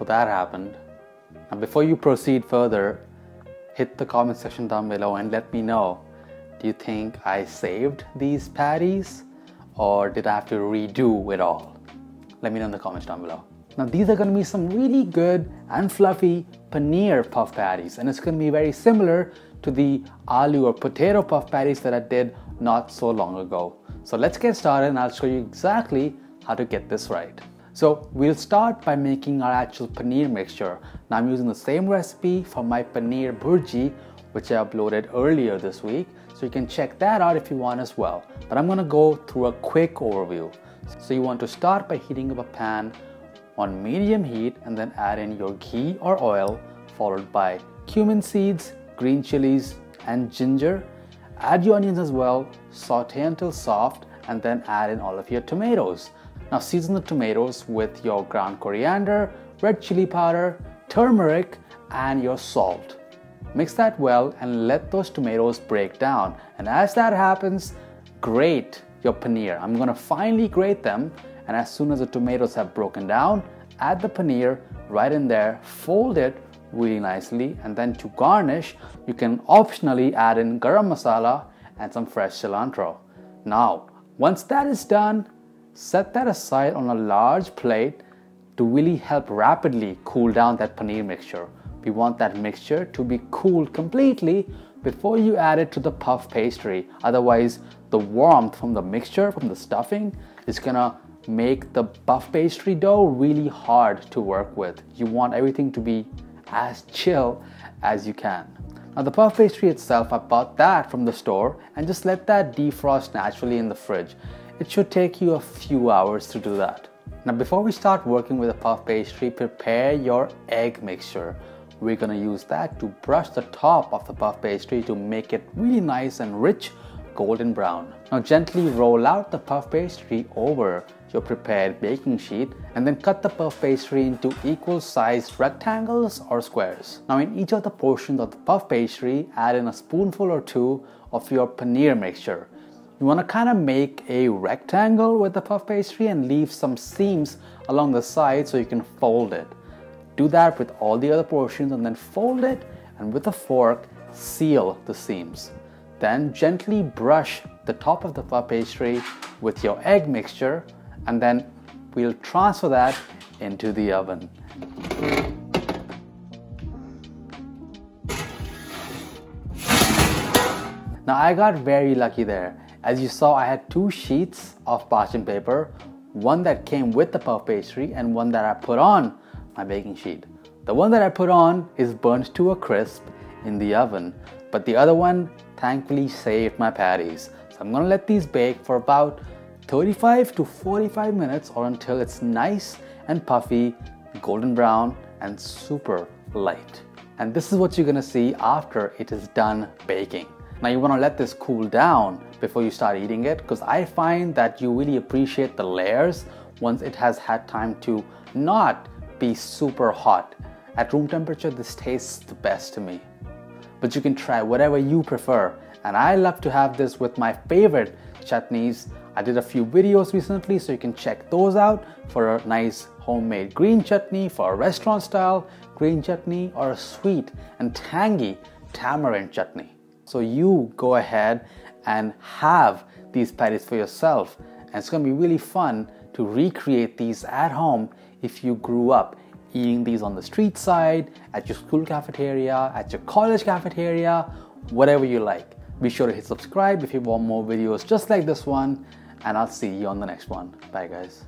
So that happened. And before you proceed further, hit the comment section down below and let me know, do you think I saved these patties or did I have to redo it all? Let me know in the comments down below. Now these are going to be some really good and fluffy paneer puff patties, and it's going to be very similar to the aloo or potato puff patties that I did not so long ago. So let's get started and I'll show you exactly how to get this right. So we'll start by making our actual paneer mixture. Now I'm using the same recipe for my Paneer Bhurji, which I uploaded earlier this week, so you can check that out if you want as well. But I'm going to go through a quick overview. So you want to start by heating up a pan on medium heat and then add in your ghee or oil, followed by cumin seeds, green chilies and ginger. Add your onions as well, saute until soft, and then add in all of your tomatoes. Now season the tomatoes with your ground coriander, red chili powder, turmeric and your salt. Mix that well and let those tomatoes break down. And as that happens, grate your paneer. I'm going to finely grate them, and as soon as the tomatoes have broken down, add the paneer right in there, fold it really nicely, and then to garnish, you can optionally add in garam masala and some fresh cilantro. Now, once that is done, set that aside on a large plate to really help rapidly cool down that paneer mixture. We want that mixture to be cooled completely before you add it to the puff pastry. Otherwise, the warmth from the mixture, from the stuffing, is gonna make the puff pastry dough really hard to work with. You want everything to be as chill as you can. Now the puff pastry itself, I bought that from the store and just let that defrost naturally in the fridge. It should take you a few hours to do that. Now before we start working with the puff pastry, prepare your egg mixture. We're gonna use that to brush the top of the puff pastry to make it really nice and rich golden brown. Now gently roll out the puff pastry over your prepared baking sheet and then cut the puff pastry into equal sized rectangles or squares. Now in each of the portions of the puff pastry, add in a spoonful or two of your paneer mixture. You want to kind of make a rectangle with the puff pastry and leave some seams along the side so you can fold it. Do that with all the other portions and then fold it, and with a fork seal the seams. Then gently brush the top of the puff pastry with your egg mixture, and then we'll transfer that into the oven. Now I got very lucky there. As you saw, I had two sheets of parchment paper, one that came with the puff pastry and one that I put on my baking sheet. The one that I put on is burnt to a crisp in the oven, but the other one thankfully saved my patties. So I'm gonna let these bake for about 35 to 45 minutes or until it's nice and puffy, golden brown and super light. And this is what you're gonna see after it is done baking. Now you wanna let this cool down before you start eating it, because I find that you really appreciate the layers once it has had time to not be super hot. At room temperature, this tastes the best to me. But you can try whatever you prefer. And I love to have this with my favorite chutneys. I did a few videos recently, so you can check those out for a nice homemade green chutney, for a restaurant style green chutney, or a sweet and tangy tamarind chutney. So you go ahead and have these patties for yourself. And it's gonna be really fun to recreate these at home if you grew up eating these on the street side, at your school cafeteria, at your college cafeteria, whatever you like. Be sure to hit subscribe if you want more videos just like this one, and I'll see you on the next one. Bye guys.